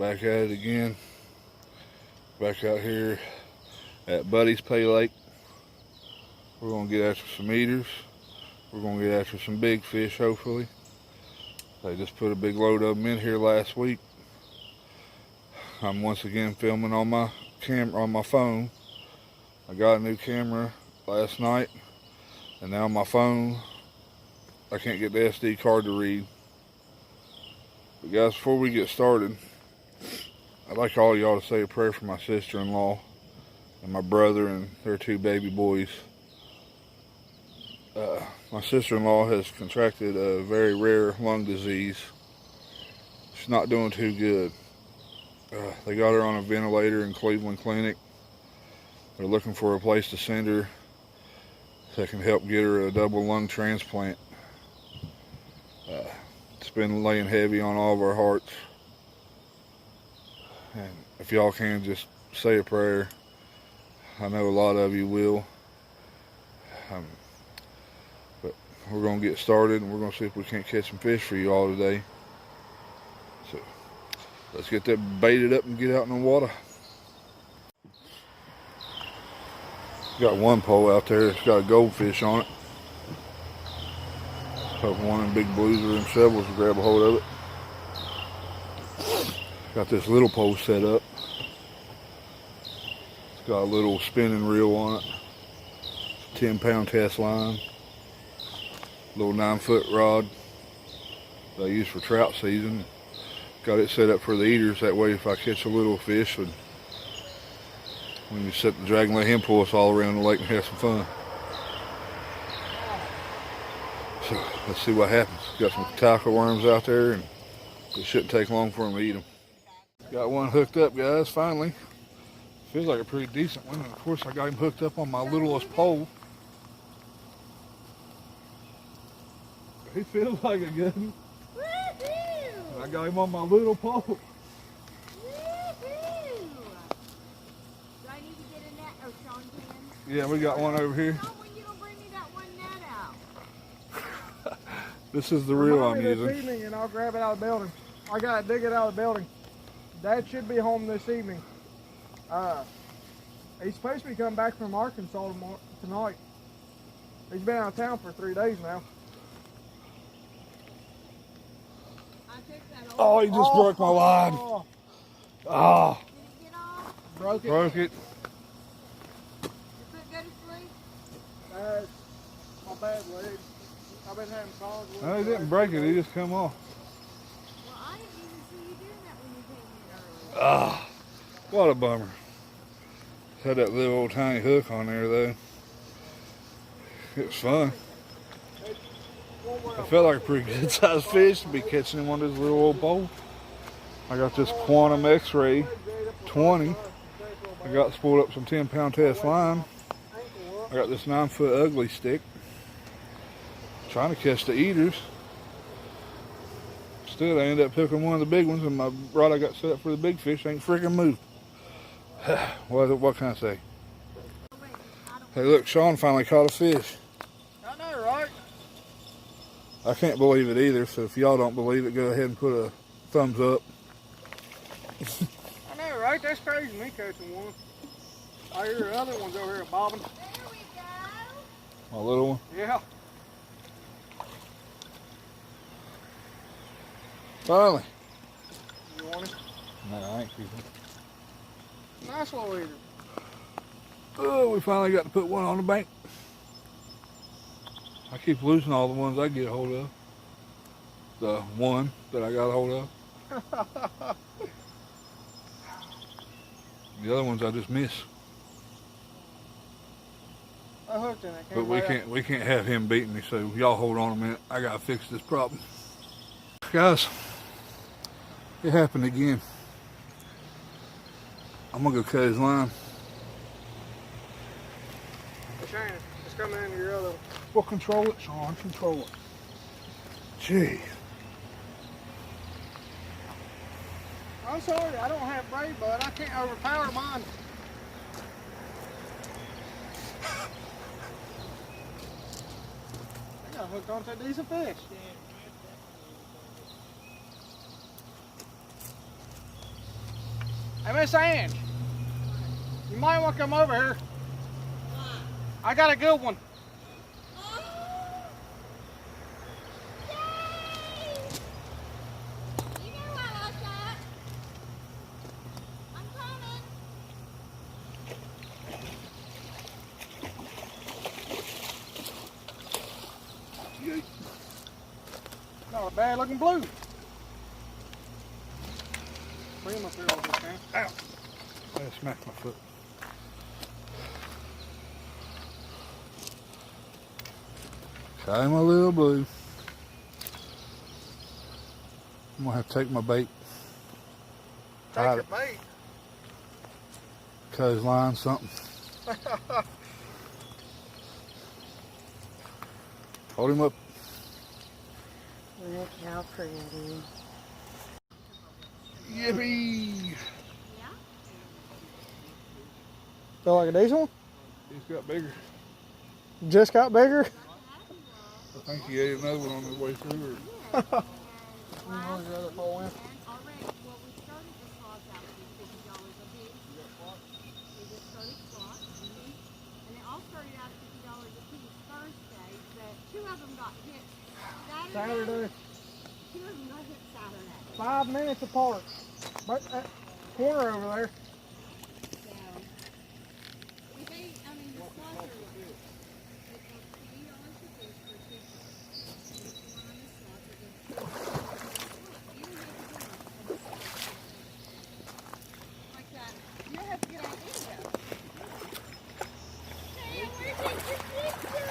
Back at it again. Back out here at Buddy's Paylake. We're going to get after some eaters. We're going to get after some big fish, hopefully. They just put a big load of them in here last week. I'm once again filming on my camera, on my phone. I got a new camera last night, and now my phone, I can't get the SD card to read. But guys, before we get started, I'd like all y'all to say a prayer for my sister-in-law and my brother and their 2 baby boys. My sister-in-law has contracted a very rare lung disease. She's not doing too good. They got her on a ventilator in Cleveland Clinic. They're looking for a place to send her that can help get her a double lung transplant. It's been laying heavy on all of our hearts. And if y'all can, just say a prayer. I know a lot of you will. But we're going to get started, and we're going to see if we can't catch some fish for you all today. So let's get that baited up and get out in the water. Got one pole out there. It's got a goldfish on it. Hope one of them big blues or them shovels will grab a hold of it. Got this little pole set up. It's got a little spinning reel on it. 10-pound test line. Little 9-foot rod that I use for trout season. Got it set up for the eaters. That way if I catch a little fish, when you set the drag and let him pull us all around the lake and have some fun. So let's see what happens. Got some tackle worms out there, and it shouldn't take long for them to eat them. Got one hooked up, guys, finally. Feels like a pretty decent one. And of course, I got him hooked up on my littlest pole. He feels like a good one. I got him on my little pole. Do I need to get a net? Oh, Sean can? Yeah, we got one over here. Oh, when you don't bring me that one net out. This is the reel I'm This using. evening, and I'll grab it out of the building. I gotta dig it out of the building. Dad should be home this evening. He's supposed to be coming back from Arkansas tonight. He's been out of town for 3 days now. Oh, he just broke my line. Oh. Did it get off? Broke it. Broke it. Did it go to sleep? My bad leg. I've been having problems with it. No, he didn't break it. He just come off. Well, I didn't even see you doing that when you came in earlier. Ah, what a bummer. Had that little old tiny hook on there though. It was fun. I felt like a pretty good sized fish to be catching him on this little old pole. I got this Quantum X-Ray 20. I got spooled up some 10-pound test line. I got this 9-foot ugly stick. Trying to catch the eaters. Still, I ended up hooking one of the big ones, and my rod I got set up for the big fish ain't freaking moved. What can I say? Hey, look, Sean finally caught a fish. I know, right? I can't believe it either, so if y'all don't believe it, go ahead and put a thumbs up. I know, right? That's crazy, me catching one. I hear other ones over here bobbing. There we go. My little one. Yeah. Finally. You want it? No, I ain't keeping it. Nice little eater. Oh, we finally got to put one on the bank. I keep losing all the ones I get a hold of. The one that I got a hold of. The other ones I just miss. I hooked in it. But we can't have him beating me, so y'all hold on a minute. I gotta fix this problem. Guys, it happened again. I'm gonna go cut his line. Shane, it's coming into your other one. Well, control it, Sean. Control it. Jeez. I'm sorry, I don't have braid, bud. I can't overpower mine. I got hooked onto a decent fish. Hey, Miss Ange, you might want to come over here. I got a good one. Not a bad looking blue. Bring him up here a little bit, man. Ow! I smacked my foot. Caught him a little blue. I'm gonna have to take my bait. Take your bait. Cut his line something. Hold him up. Look how pretty. Yippee! Feel like a decent one? He's got bigger. Just got bigger? I think he ate another one on his way through. Or... Saturday. 2 of them got hit Saturday. 5 minutes apart. But that corner over there. So, if they, I mean, the slots are, it's $3 a piece for 2 slots. And if you want on the slots, it's $2. You don't have to do it. Like that. You don't have to get out video. Hey, I'm going to take your pictures!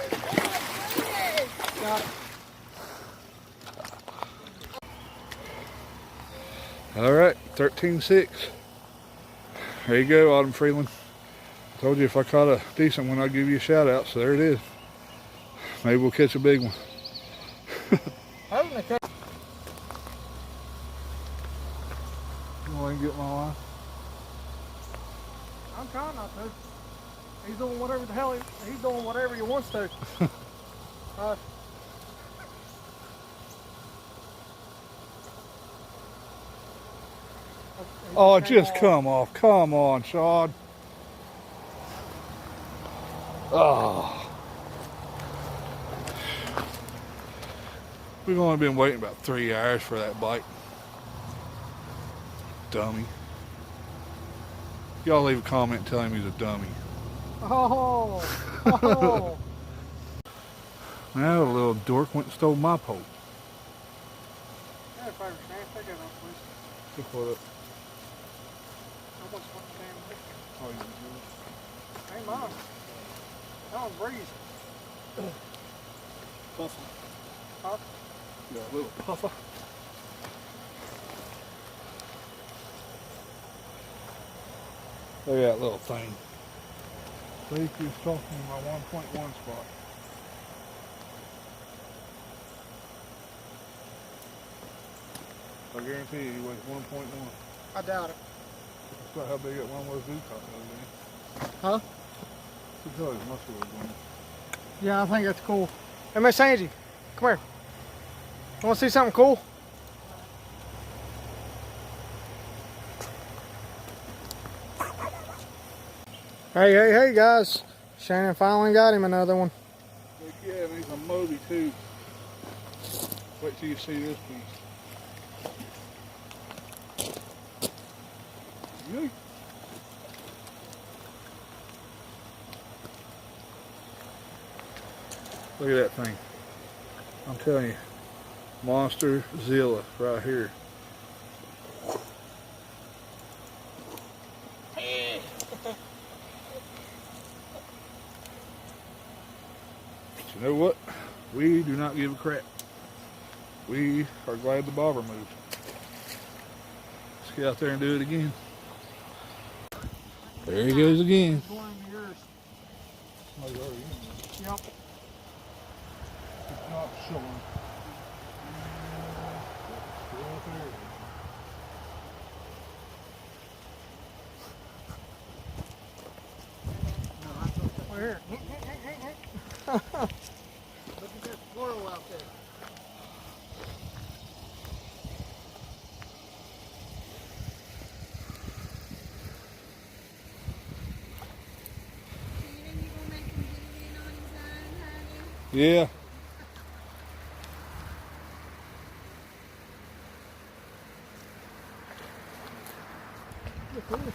Oh my goodness! Got it. All right, 13.6. There you go, Autumn Freeland. Told you if I caught a decent one, I'd give you a shout out. So there it is. Maybe we'll catch a big one. You want to get my line? I'm trying not to. He's doing whatever the hell he's doing whatever he wants to. Oh, just come off. Come on, Sean. Oh. We've only been waiting about 3 hours for that bite. Dummy. Y'all leave a comment and tell him he's a dummy. Oh. Oh. Now the little dork went and stole my pole. Hey, favor, Stan. Take that off, please. Pick what up. How much fucking damn big? Oh, you Ain't mine. That one's breeze. Puffer. Huh? Yeah, a little puffer. Look at that little thing. Blake is talking my 1.1 spot. I guarantee you he weighs 1.1. I doubt it. That's about how big that one was we caught the other day. Huh? You can tell his muscle was on it. Yeah, I think that's cool. Hey, Miss Angie, come here. You want to see something cool? Hey, guys. Shannon finally got him another one. Heck yeah, and he's a Moby too. Wait till you see this piece. Yeet. Look at that thing. I'm telling you, Monster Zilla right here. But you know what? We do not give a crap. We are glad the bobber moved. Let's get out there and do it again. There he goes again. Yep. It's not showing. Over here. Look at that squirrel out there. Yeah. Good fish.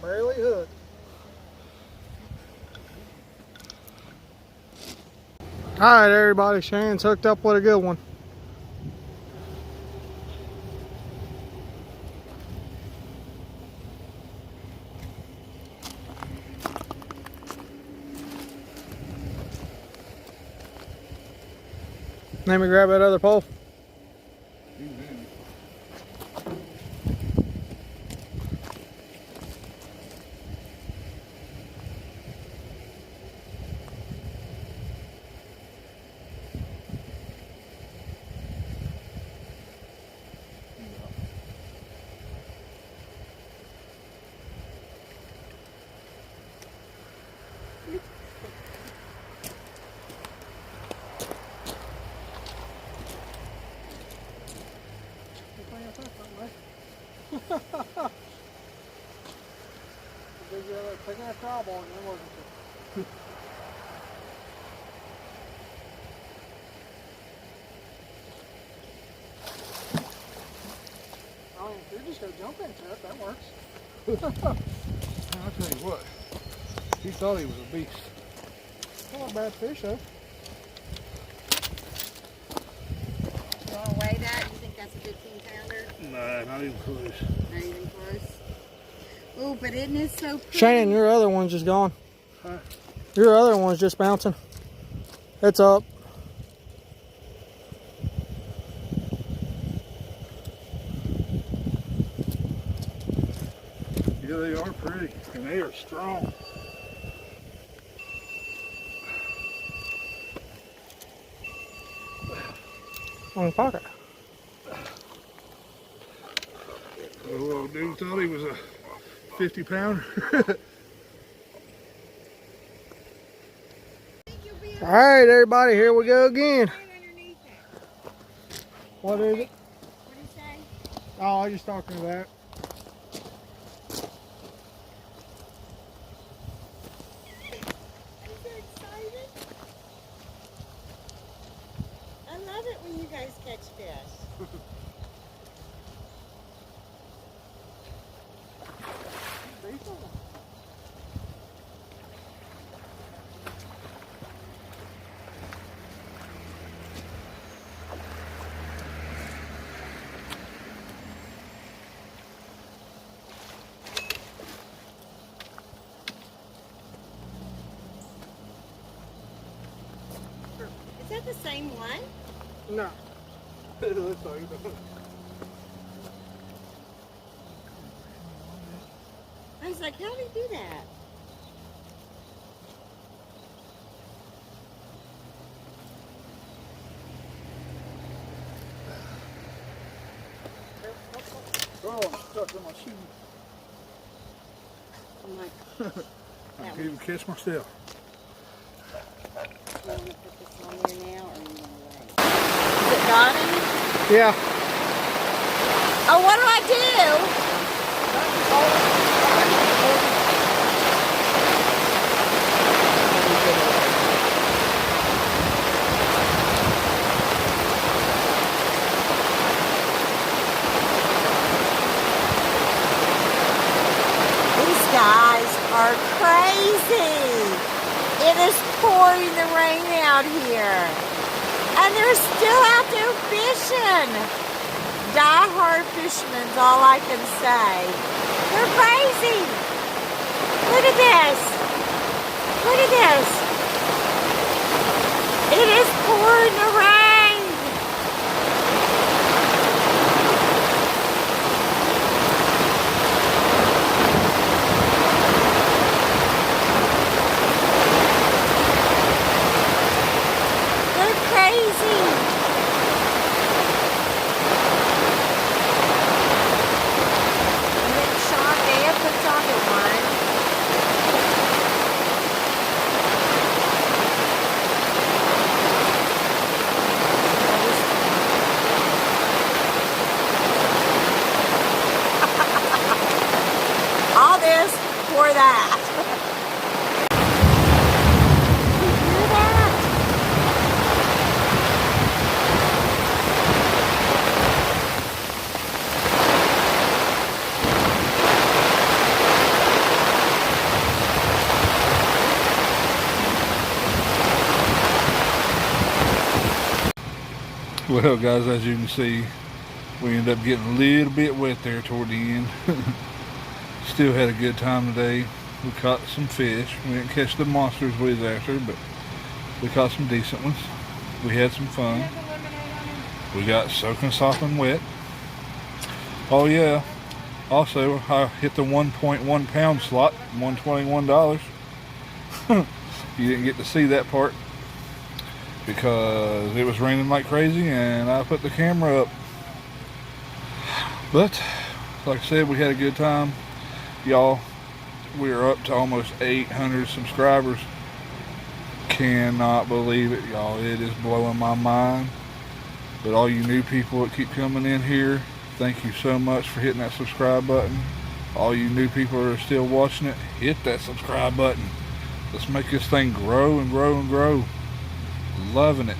Barely hooked. Alright everybody, Shane's hooked up with a good one. Let me grab that other pole. Taking that crab on, it wasn't it? I mean, if you're just gonna jump into it, that works. I'll tell you what, he thought he was a beast. Not a bad fish though. You want to weigh that? You think that's a 15-pounder? Nah, not even close. Not even close. Oh, but isn't it so pretty? Shannon, your other one's just gone. Huh? Your other one's just bouncing. It's up. Yeah, they are pretty, and they are strong. On the pocket. The little dude thought he was a 50-pounder. Alright everybody, here we go again. What is it? What did he say? Oh, I was just talking to that. I'm so excited. I love it when you guys catch fish. Is that the same one? No. It looks like it. I was like, how did he do that? Oh, I'm stuck in my shoe. I'm like, I can't even catch myself. you want to put this on there now or you want to wait? Is it Donnie? Yeah. Oh, what do I do? These guys are crazy. It is pouring the rain out here. And they're still out there fishing. Die-hard fishermen's all I can say. They're crazy. Look at this. Look at this. It is pouring the rain. all this for that. You hear that? Well, guys, as you can see, we ended up getting a little bit wet there toward the end. Still had a good time today. We caught some fish. We didn't catch the monsters we was after, but we caught some decent ones. We had some fun. We got soaking sopping wet. Oh yeah, also I hit the 1.1 pound slot, $121. You didn't get to see that part because it was raining like crazy and I put the camera up. But like I said, we had a good time. Y'all, we are up to almost 800 subscribers. Cannot believe it, y'all. It is blowing my mind. But all you new people that keep coming in here, thank you so much for hitting that subscribe button. All you new people that are still watching it, hit that subscribe button. Let's make this thing grow and grow and grow. Loving it.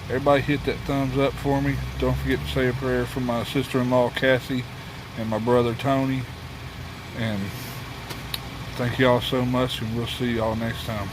Everybody hit that thumbs up for me. Don't forget to say a prayer for my sister-in-law Cassie and my brother Tony. And thank y'all so much, and we'll see y'all next time.